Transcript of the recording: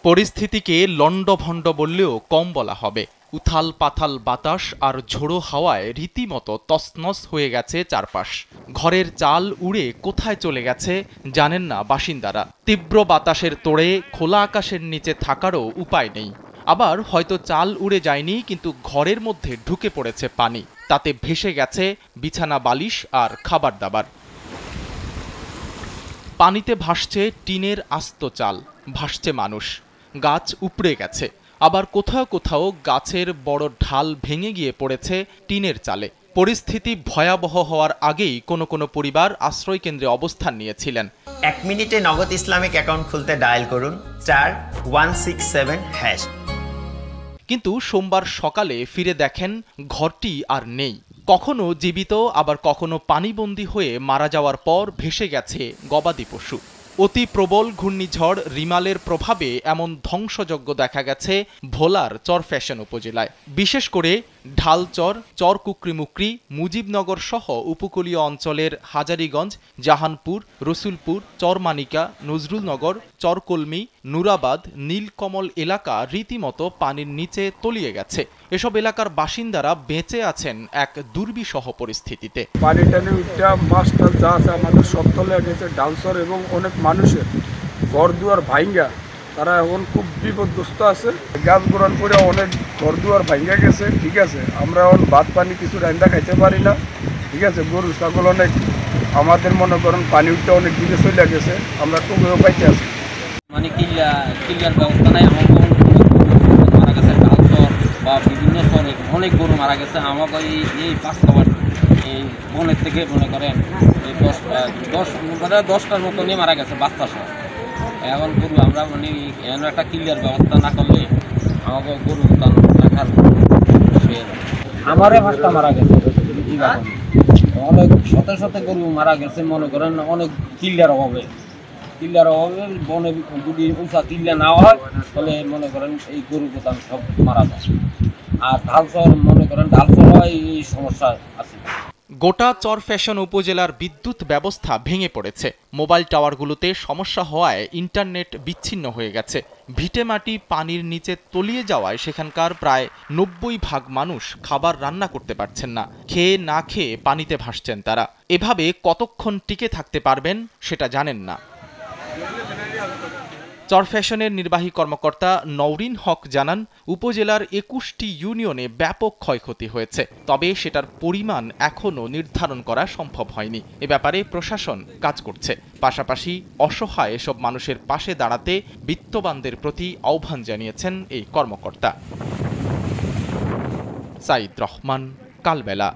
পরিস্থিতিকে লন্ডভন্ড বললেও কম বলা হবে। উথাল পাথাল বাতাস আর ঝোড়ো হাওয়ায় রীতিমতো তছনছ হয়ে গেছে চারপাশ। ঘরের চাল উড়ে কোথায় চলে গেছে জানেন না বাসিন্দারা। তীব্র বাতাসের তোড়ে খোলা আকাশের নিচে থাকারও উপায় নেই। আবার হয়তো চাল উড়ে যায়নি, কিন্তু ঘরের মধ্যে ঢুকে পড়েছে পানি। তাতে ভেসে গেছে বিছানা বালিশ আর খাবার দাবার। পানিতে ভাসছে টিনের আস্ত চাল, ভাসছে মানুষ। গাছ উপড়ে গেছে, আবার কোথাও কোথাও গাছের বড় ঢাল ভেঙে গিয়ে পড়েছে টিনের চালে। পরিস্থিতি ভয়াবহ হওয়ার আগেই কোনো কোনো পরিবার আশ্রয় কেন্দ্রে অবস্থান নিয়েছিলেন। 1 মিনিটে নগদ ইসলামিক অ্যাকাউন্ট খুলতে ডায়াল করুন *167#। কিন্তু সোমবার সকালে ফিরে দেখেন ঘরটি আর নেই। কখনো জীবিত, আবার কখনো পানিবন্দী হয়ে মারা যাওয়ার পর ভেসে গেছে গবাদি পশু। অতি প্রবল ঘূর্ণিঝড় রিমালের প্রভাবে এমন ধ্বংসযজ্ঞ দেখা গেছে ভোলার চরফ্যাশন উপজেলায়। বিশেষ করে ঢালচর, চরকুকরিমুকরি, মুজিবনগর সহ উপকূলীয় অঞ্চলের হাজারীগঞ্জ, জাহানপুর, রসুলপুর, চরমানিকা, নজরুলনগর, চরকলমি, নুরাবাদ, নীলকমল এলাকা রীতিমতো পানির নিচে তলিয়ে গেছে। এসব এলাকার বাসিন্দারা বেঁচে আছেন এক দুর্বিষহ পরিস্থিতিতে। পানি টানি উঠা মাছটা যা আছে আমাদের সব তলে গেছে। ঢালচর এবং অনেক মানুষের ঘর দুয়ার ভাঙ্গা, তারা এখন খুব বিপদগ্রস্ত আছে। গাছ গ্রহণ করে অনেক ঘর দুয়ার ভাঙ্গা গেছে। ঠিক আছে, আমরা এখন ভাত পানি কিছু রান্না খাইতে পারি না। ঠিক আছে, গরু ছাগল অনেক, আমাদের মনে করেন পানি উঠতে অনেক দিকে চলে গেছে, আমরা টুকেও পাইতে আছি। মানে কিলিয়ার ব্যবস্থা নাই। আমার মারা গেছে ঢালচর বা বিভিন্ন শহরে অনেক গরু মারা গেছে। আমাকে এই 5 নম্বর এই বনের থেকে মনে করেন 10টার মতো নিয়ে মারা গেছে বাচ্চা সহ। এখন গরু আমরা মানে এমন একটা ক্লিয়ার ব্যবস্থা না করলে আমাকে গরু রাখার আমারে 5টা মারা গেছে। অনেক শত গরু মারা গেছে, মনে করেন অনেক ক্লিয়ার অভাবে। বনে যদি উঁচা কিল্লা না হয় তাহলে মনে করেন এই গরু কোথাও সব মারা যায়। আর ঢালচর মনে করেন ঢালচর হয় এই সমস্যা আছে। গোটা চরফ্যাশন উপজেলার বিদ্যুৎ ব্যবস্থা ভেঙে পড়েছে। মোবাইল টাওয়ারগুলোতে সমস্যা হওয়ায় ইন্টারনেট বিচ্ছিন্ন হয়ে গেছে। ভিটেমাটি পানির নিচে তলিয়ে যাওয়ায় সেখানকার প্রায় 90% মানুষ খাবার রান্না করতে পারছেন না। খেয়ে না খেয়ে পানিতে ভাসছেন তারা। এভাবে কতক্ষণ টিকে থাকতে পারবেন সেটা জানেন না। চরফ্যাশনের নির্বাহী কর্মকর্তা নওরিন হক জানান, উপজেলার 21টি ইউনিয়নে ব্যাপক ক্ষয়ক্ষতি হয়েছে, তবে সেটার পরিমাণ এখনও নির্ধারণ করা সম্ভব হয়নি। এ ব্যাপারে প্রশাসন কাজ করছে। পাশাপাশি অসহায় এসব মানুষের পাশে দাঁড়াতে বিত্তবানদের প্রতি আহ্বান জানিয়েছেন এই কর্মকর্তা। সাইদ রহমান, কালবেলা।